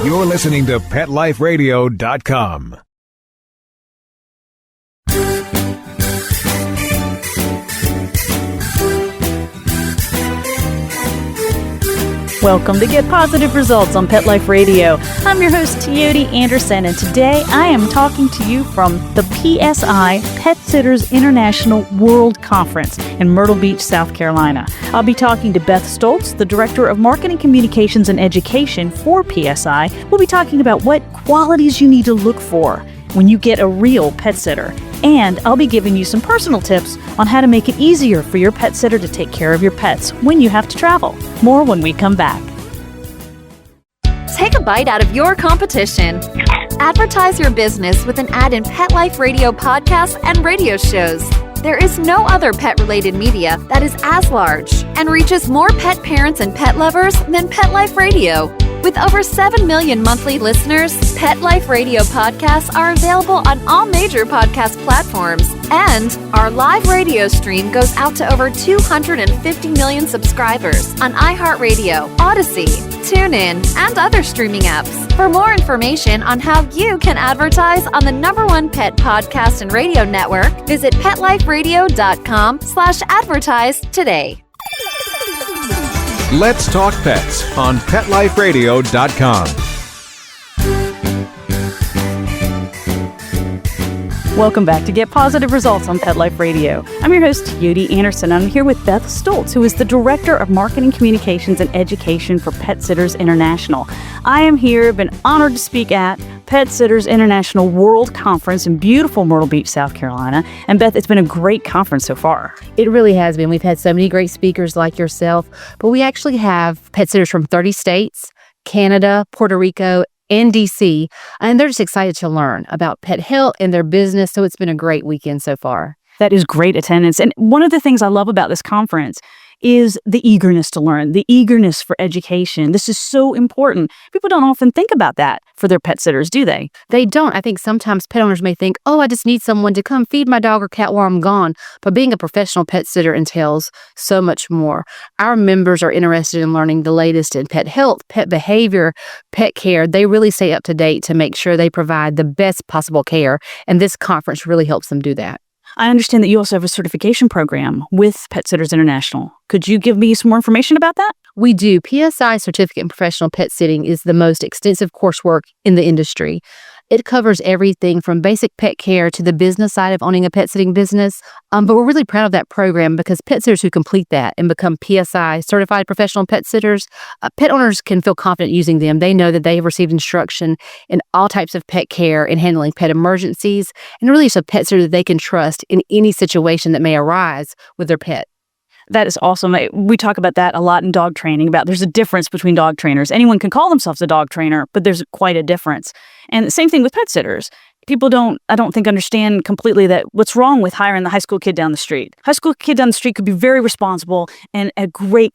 You're listening to PetLifeRadio.com. Welcome to Get Positive Results on Pet Life Radio. I'm your host, Teoti Anderson, and today I am talking to you from the PSI Pet Sitters International World Conference in Myrtle Beach, South Carolina. I'll be talking to Beth Stultz, the Director of Marketing, Communications, and Education for PSI. We'll be talking about what qualities you need to look for when you get a real pet sitter. And I'll be giving you some personal tips on how to make it easier for your pet sitter to take care of your pets when you have to travel. More when we come back. Take a bite out of your competition. Advertise your business with an ad in Pet Life Radio podcasts and radio shows. There is no other pet-related media that is as large and reaches more pet parents and pet lovers than Pet Life Radio. With over 7 million monthly listeners, Pet Life Radio podcasts are available on all major podcast platforms. And our live radio stream goes out to over 250 million subscribers on iHeartRadio, Odyssey, TuneIn, and other streaming apps. For more information on how you can advertise on the #1 pet podcast and radio network, visit PetLifeRadio.com/advertise today. Let's Talk Pets on PetLifeRadio.com. Welcome back to Get Positive Results on Pet Life Radio. I'm your host, Teoti Anderson. I'm here with Beth Stultz, who is the Director of Marketing, Communications, and Education for Pet Sitters International. I am here, been honored to speak at Pet Sitters International World Conference in beautiful Myrtle Beach, South Carolina. And Beth, it's been a great conference so far. It really has been. We've had so many great speakers like yourself, but we actually have pet sitters from 30 states, Canada, Puerto Rico, and DC, and they're just excited to learn about pet health and their business, so it's been a great weekend so far. That is great attendance. And one of the things I love about this conference is the eagerness to learn, the eagerness for education. This is so important. People don't often think about that for their pet sitters, do they? They don't. I think sometimes pet owners may think, oh, I just need someone to come feed my dog or cat while I'm gone. But being a professional pet sitter entails so much more. Our members are interested in learning the latest in pet health, pet behavior, pet care. They really stay up to date to make sure they provide the best possible care. And this conference really helps them do that. I understand that you also have a certification program with Pet Sitters International. Could you give me some more information about that? We do. PSI Certificate in Professional Pet Sitting is the most extensive coursework in the industry. It covers everything from basic pet care to the business side of owning a pet sitting business. But we're really proud of that program because pet sitters who complete that and become PSI certified professional pet sitters, pet owners can feel confident using them. They know that they have received instruction in all types of pet care and handling pet emergencies, and really it's a pet sitter that they can trust in any situation that may arise with their pet. That is awesome. We talk about that a lot in dog training, about there's a difference between dog trainers. Anyone can call themselves a dog trainer, but there's quite a difference. And the same thing with pet sitters. People I don't think understand completely that what's wrong with hiring the high school kid down the street. High school kid down the street could be very responsible and a great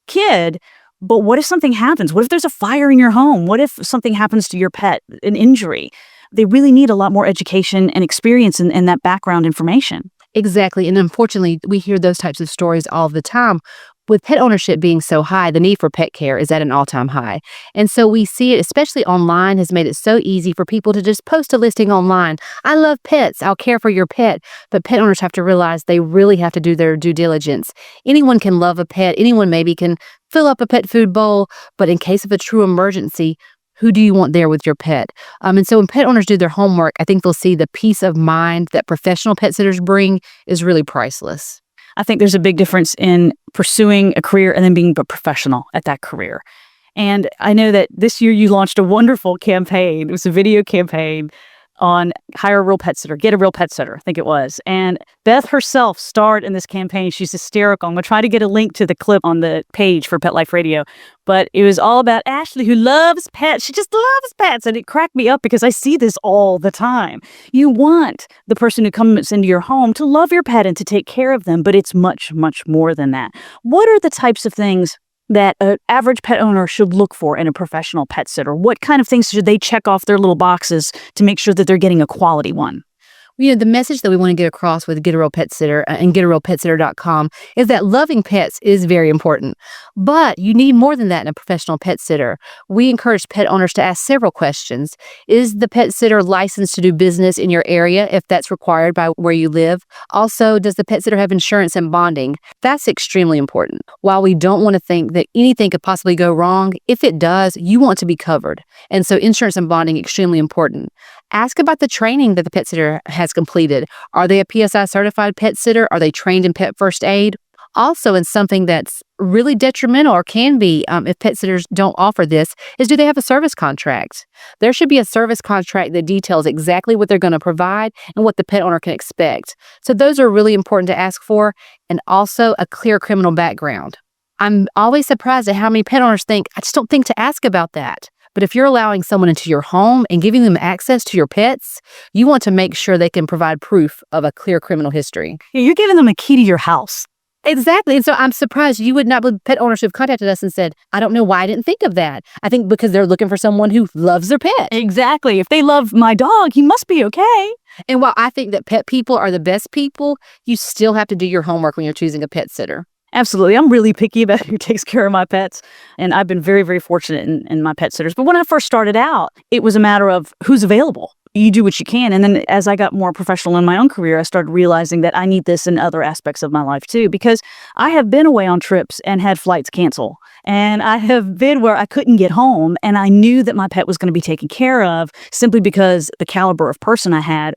kid, but what if something happens? What if there's a fire in your home? What if something happens to your pet, an injury? They really need a lot more education and experience in that background information. Exactly. And unfortunately, we hear those types of stories all the time. With pet ownership being so high, the need for pet care is at an all-time high. And so we see it, especially online, has made it so easy for people to just post a listing online. I love pets. I'll care for your pet. But pet owners have to realize they really have to do their due diligence. Anyone can love a pet. Anyone maybe can fill up a pet food bowl. But in case of a true emergency, who do you want there with your pet? And so when pet owners do their homework, I think they'll see the peace of mind that professional pet sitters bring is really priceless. I think there's a big difference in pursuing a career and then being a professional at that career. And I know that this year you launched a wonderful campaign. It was a video campaign on hire a real pet sitter, get a real pet sitter, I think it was. And Beth herself starred in this campaign. She's hysterical. I'm going to try to get a link to the clip on the page for Pet Life Radio. But it was all about Ashley, who loves pets. She just loves pets. And it cracked me up because I see this all the time. You want the person who comes into your home to love your pet and to take care of them. But it's much, much more than that. What are the types of things that an average pet owner should look for in a professional pet sitter? What kind of things should they check off their little boxes to make sure that they're getting a quality one? The message that we want to get across with Get a Real Pet Sitter and getarealpetsitter.com is that loving pets is very important. But you need more than that in a professional pet sitter. We encourage pet owners to ask several questions. Is the pet sitter licensed to do business in your area if that's required by where you live? Also, does the pet sitter have insurance and bonding? That's extremely important. While we don't want to think that anything could possibly go wrong, if it does, you want to be covered. And so insurance and bonding extremely important. Ask about the training that the pet sitter has completed. Are they a PSI certified pet sitter? Are they trained in pet first aid? Also, in something that's really detrimental or can be if pet sitters don't offer this, is do they have a service contract? There should be a service contract that details exactly what they're going to provide and what the pet owner can expect. So those are really important to ask for, and also a clear criminal background. I'm always surprised at how many pet owners think, I just don't think to ask about that. But if you're allowing someone into your home and giving them access to your pets, you want to make sure they can provide proof of a clear criminal history. You're giving them a key to your house. Exactly. And so I'm surprised you would not believe pet owners who have contacted us and said, I don't know why I didn't think of that. I think because they're looking for someone who loves their pet. Exactly. If they love my dog, he must be okay. And while I think that pet people are the best people, you still have to do your homework when you're choosing a pet sitter. Absolutely. I'm really picky about who takes care of my pets. And I've been very, very fortunate in my pet sitters. But when I first started out, it was a matter of who's available. You do what you can. And then as I got more professional in my own career, I started realizing that I need this in other aspects of my life too, because I have been away on trips and had flights cancel. And I have been where I couldn't get home. And I knew that my pet was going to be taken care of simply because the caliber of person I had,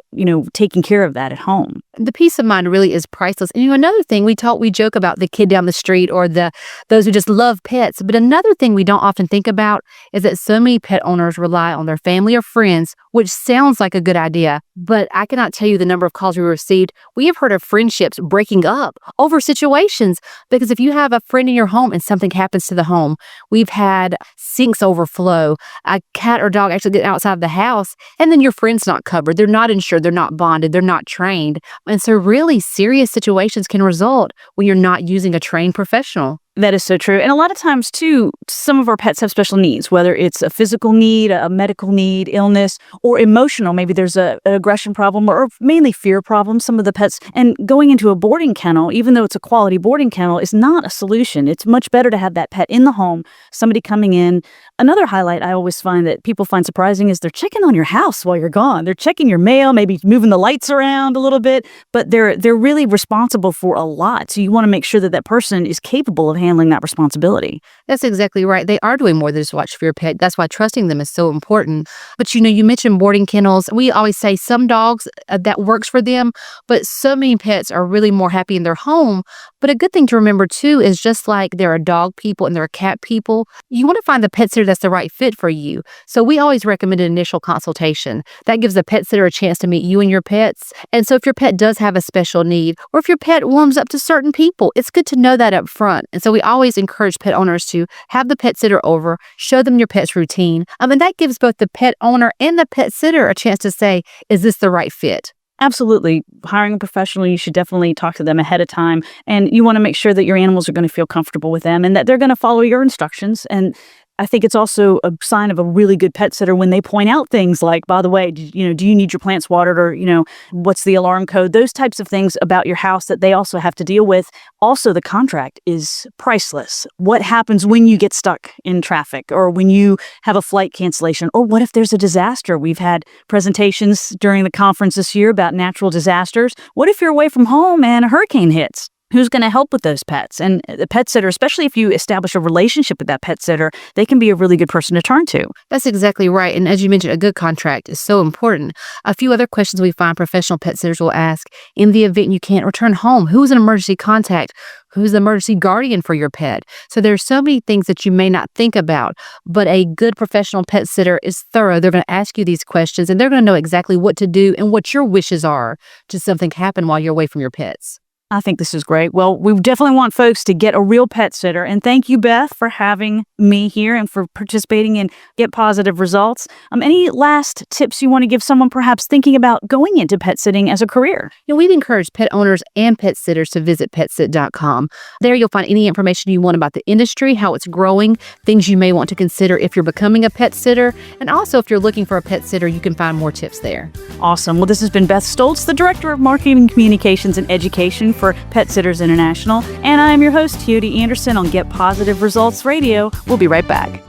taking care of that at home. The peace of mind really is priceless. And another thing, we joke about the kid down the street or those who just love pets. But another thing we don't often think about is that so many pet owners rely on their family or friends, which sounds like a good idea. But I cannot tell you the number of calls we received. We have heard of friendships breaking up over situations, because if you have a friend in your home and something happens to the home, we've had sinks overflow, a cat or dog actually get outside of the house, and then your friend's not covered. They're not insured. They're not bonded. They're not trained. And so really serious situations can result when you're not using a trained professional. That is so true. And a lot of times, too, some of our pets have special needs, whether it's a physical need, a medical need, illness, or emotional. Maybe there's an aggression problem or mainly fear problem, some of the pets. And going into a boarding kennel, even though it's a quality boarding kennel, is not a solution. It's much better to have that pet in the home, somebody coming in. Another highlight I always find that people find surprising is they're checking on your house while you're gone. They're checking your mail, maybe moving the lights around a little bit, but they're really responsible for a lot. So you want to make sure that that person is capable of handling that responsibility. That's exactly right. They are doing more than just watch for your pet. That's why trusting them is so important. But you mentioned boarding kennels. We always say some dogs that works for them, but so many pets are really more happy in their home. But a good thing to remember too is just like there are dog people and there are cat people, you want to find the pet sitter that's the right fit for you. So we always recommend an initial consultation. That gives the pet sitter a chance to meet you and your pets. And so if your pet does have a special need, or if your pet warms up to certain people, it's good to know that up front. And so we always encourage pet owners to have the pet sitter over, show them your pet's routine. And that gives both the pet owner and the pet sitter a chance to say, is this the right fit? Absolutely. Hiring a professional, you should definitely talk to them ahead of time. And you want to make sure that your animals are going to feel comfortable with them and that they're going to follow your instructions. And I think it's also a sign of a really good pet sitter when they point out things like, by the way, do you need your plants watered, or, what's the alarm code? Those types of things about your house that they also have to deal with. Also, the contract is priceless. What happens when you get stuck in traffic, or when you have a flight cancellation, or what if there's a disaster? We've had presentations during the conference this year about natural disasters. What if you're away from home and a hurricane hits? Who's going to help with those pets? And the pet sitter, especially if you establish a relationship with that pet sitter, they can be a really good person to turn to. That's exactly right. And as you mentioned, a good contract is so important. A few other questions we find professional pet sitters will ask: in the event you can't return home, who's an emergency contact? Who's the emergency guardian for your pet? So there's so many things that you may not think about, but a good professional pet sitter is thorough. They're going to ask you these questions, and they're going to know exactly what to do and what your wishes are should something happen while you're away from your pets. I think this is great. Well, we definitely want folks to get a real pet sitter. And thank you, Beth, for having me here and for participating in Get Positive Results. Any last tips you want to give someone perhaps thinking about going into pet sitting as a career? We'd encourage pet owners and pet sitters to visit petsit.com. There you'll find any information you want about the industry, how it's growing, things you may want to consider if you're becoming a pet sitter, and also if you're looking for a pet sitter, you can find more tips there. Awesome. Well, this has been Beth Stultz, the Director of Marketing, Communications, and Education for Pet Sitters International, and I am your host, Teoti Anderson, on Get Positive Results Radio. We'll be right back.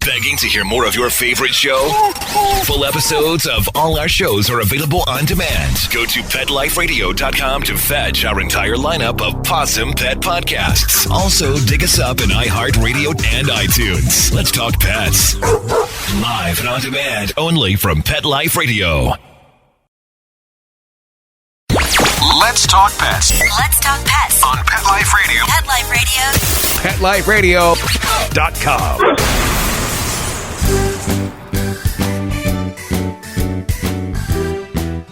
Begging to hear more of your favorite show? Full episodes of all our shows are available on demand. Go to PetLifeRadio.com to fetch our entire lineup of Possum Pet podcasts. Also, dig us up in iHeartRadio and iTunes. Let's talk pets. Live and on demand, only from Pet Life Radio. Let's talk pets Let's talk pets on Pet Life Radio. Pet Life Radio. PetLifeRadio.com.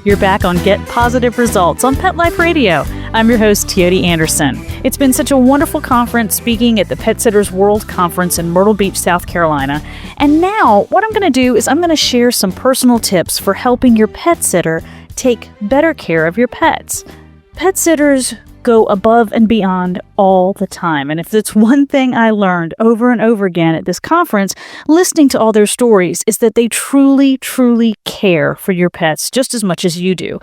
You're back on Get Positive Results on Pet Life Radio. I'm your host, Teoti Anderson. It's been such a wonderful conference speaking at the Pet Sitters World Conference in Myrtle Beach, South Carolina. And now what I'm going to do is I'm going to share some personal tips for helping your pet sitter take better care of your pets. Pet sitters go above and beyond all the time. And if it's one thing I learned over and over again at this conference, listening to all their stories, is that they truly, truly care for your pets just as much as you do.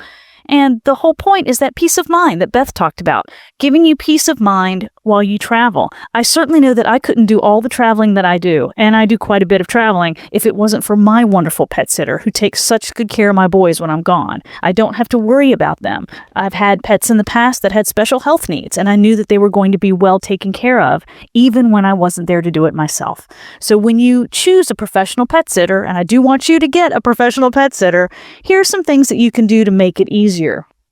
And the whole point is that peace of mind that Beth talked about, giving you peace of mind while you travel. I certainly know that I couldn't do all the traveling that I do, and I do quite a bit of traveling, if it wasn't for my wonderful pet sitter who takes such good care of my boys when I'm gone. I don't have to worry about them. I've had pets in the past that had special health needs, and I knew that they were going to be well taken care of, even when I wasn't there to do it myself. So when you choose a professional pet sitter, and I do want you to get a professional pet sitter, here are some things that you can do to make it easier.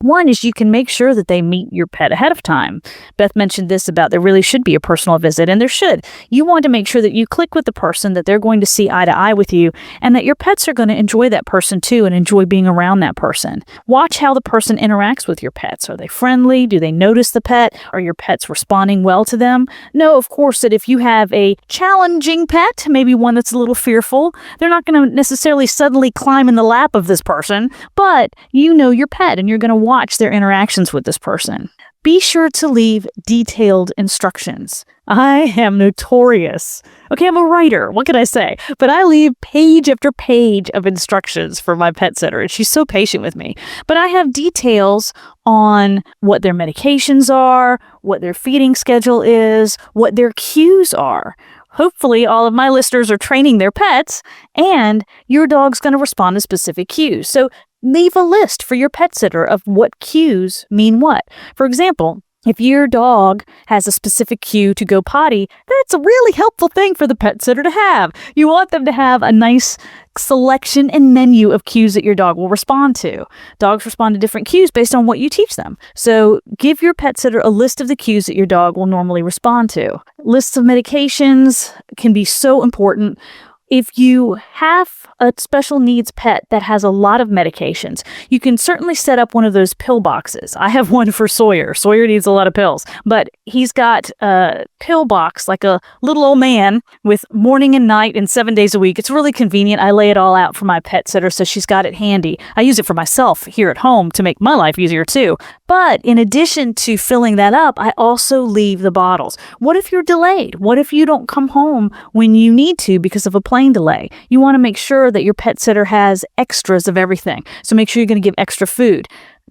One is you can make sure that they meet your pet ahead of time. Beth mentioned this about there really should be a personal visit, and there should. You want to make sure that you click with the person, that they're going to see eye to eye with you, and that your pets are going to enjoy that person too and enjoy being around that person. Watch how the person interacts with your pets. Are they friendly? Do they notice the pet? Are your pets responding well to them? Know, of course, that if you have a challenging pet, maybe one that's a little fearful, they're not going to necessarily suddenly climb in the lap of this person, but you know your pet and you're going to watch their interactions with this person. Be sure to leave detailed instructions. I am notorious. Okay, I'm a writer. What can I say? But I leave page after page of instructions for my pet sitter, and she's so patient with me. But I have details on what their medications are, what their feeding schedule is, what their cues are. Hopefully, all of my listeners are training their pets, and your dog's going to respond to specific cues. So leave a list for your pet sitter of what cues mean what. For example, if your dog has a specific cue to go potty, that's a really helpful thing for the pet sitter to have. You want them to have a nice selection and menu of cues that your dog will respond to. Dogs respond to different cues based on what you teach them. So give your pet sitter a list of the cues that your dog will normally respond to. Lists of medications can be so important. If you have a special needs pet that has a lot of medications, you can certainly set up one of those pill boxes. I have one for Sawyer. Sawyer needs a lot of pills, but he's got a pill box like a little old man with morning and night and 7 days a week. It's really convenient. I lay it all out for my pet sitter, so she's got it handy. I use it for myself here at home to make my life easier too. But in addition to filling that up, I also leave the bottles. What if you're delayed? What if you don't come home when you need to because of a plane delay? You want to make sure that your pet sitter has extras of everything. So make sure you're going to give extra food.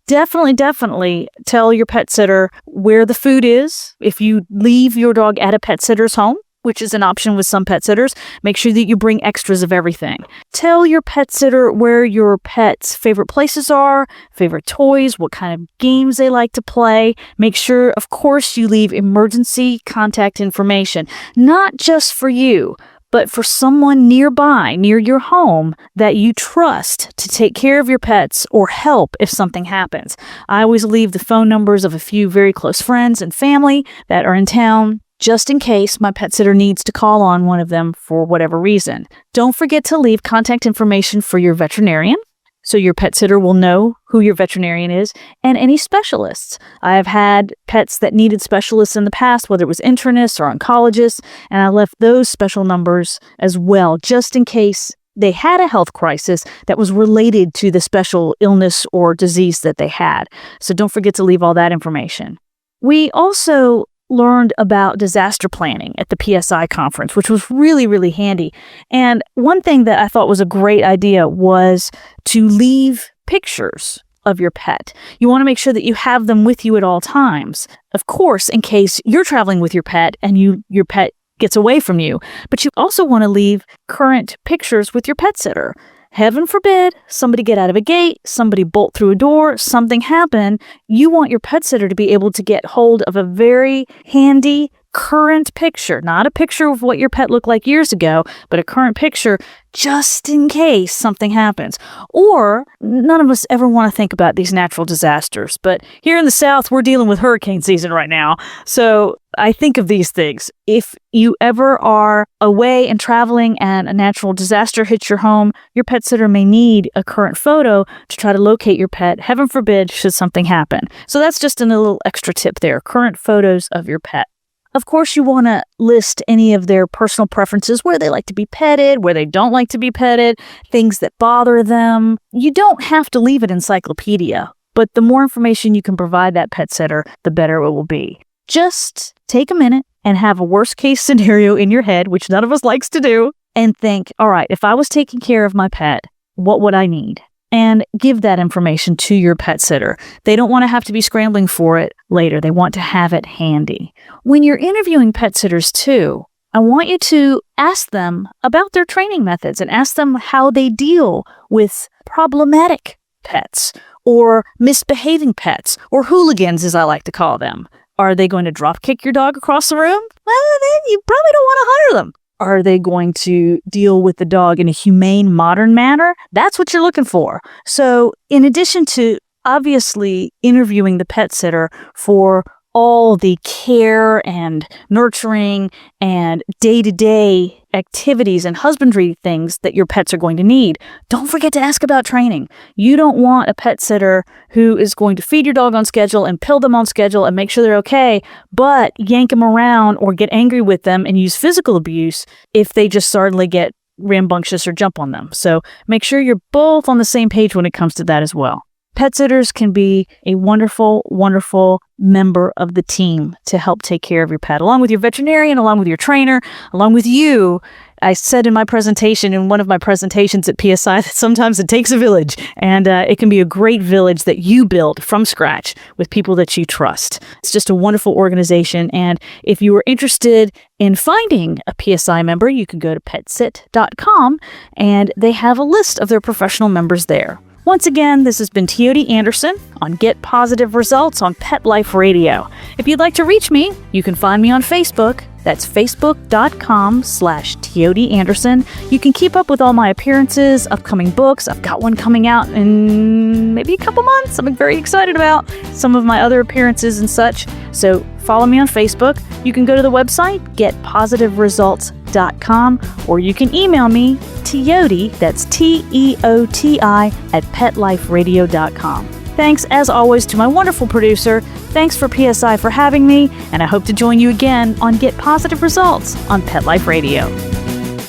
Definitely tell your pet sitter where the food is. If you leave your dog at a pet sitter's home, which is an option with some pet sitters, make sure that you bring extras of everything. Tell your pet sitter where your pet's favorite places are, favorite toys, what kind of games they like to play. Make sure, of course, you leave emergency contact information, not just for you, but for someone nearby, near your home, that you trust to take care of your pets or help if something happens. I always leave the phone numbers of a few very close friends and family that are in town, just in case my pet sitter needs to call on one of them for whatever reason. Don't forget to leave contact information for your veterinarian, so your pet sitter will know who your veterinarian is, and any specialists. I have had pets that needed specialists in the past, whether it was internists or oncologists, and I left those special numbers as well, just in case they had a health crisis that was related to the special illness or disease that they had. So don't forget to leave all that information. We also learned about disaster planning at the PSI conference, which was really, really handy. And one thing that I thought was a great idea was to leave pictures of your pet. You want to make sure that you have them with you at all times. Of course, in case you're traveling with your pet and your pet gets away from you. But you also want to leave current pictures with your pet sitter. Heaven forbid somebody get out of a gate, somebody bolt through a door, something happen. You want your pet sitter to be able to get hold of a very handy current picture, not a picture of what your pet looked like years ago, but a current picture just in case something happens. Or none of us ever want to think about these natural disasters, but here in the South, we're dealing with hurricane season right now. So I think of these things. If you ever are away and traveling and a natural disaster hits your home, your pet sitter may need a current photo to try to locate your pet, heaven forbid, should something happen. So that's just a little extra tip there, current photos of your pet. Of course, you want to list any of their personal preferences, where they like to be petted, where they don't like to be petted, things that bother them. You don't have to leave an encyclopedia, but the more information you can provide that pet sitter, the better it will be. Just take a minute and have a worst case scenario in your head, which none of us likes to do, and think, all right, if I was taking care of my pet, what would I need? And give that information to your pet sitter. They don't want to have to be scrambling for it later. They want to have it handy. When you're interviewing pet sitters too, I want you to ask them about their training methods and ask them how they deal with problematic pets or misbehaving pets or hooligans, as I like to call them. Are they going to drop kick your dog across the room? Well, then you probably don't want to hire them. Are they going to deal with the dog in a humane, modern manner? That's what you're looking for. So in addition to obviously interviewing the pet sitter for all the care and nurturing and day-to-day activities and husbandry things that your pets are going to need, don't forget to ask about training. You don't want a pet sitter who is going to feed your dog on schedule and pill them on schedule and make sure they're okay, but yank them around or get angry with them and use physical abuse if they just suddenly get rambunctious or jump on them. So make sure you're both on the same page when it comes to that as well. Pet sitters can be a wonderful, wonderful member of the team to help take care of your pet, along with your veterinarian, along with your trainer, along with you. I said in one of my presentations at PSI, that sometimes it takes a village, and it can be a great village that you build from scratch with people that you trust. It's just a wonderful organization, and if you are interested in finding a PSI member, you can go to petsit.com, and they have a list of their professional members there. Once again, this has been Teoti Anderson on Get Positive Results on Pet Life Radio. If you'd like to reach me, you can find me on Facebook. That's facebook.com/Teoti Anderson. You can keep up with all my appearances, upcoming books. I've got one coming out in maybe a couple months. I'm very excited about some of my other appearances and such. So follow me on Facebook. You can go to the website, getpositiveresults.com, or you can email me, Teoti, that's Teoti, at petliferadio.com. Thanks, as always, to my wonderful producer. Thanks for PSI for having me, and I hope to join you again on Get Positive Results on Pet Life Radio.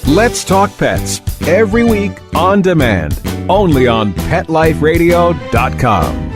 Let's Talk Pets, every week on demand, only on PetLifeRadio.com.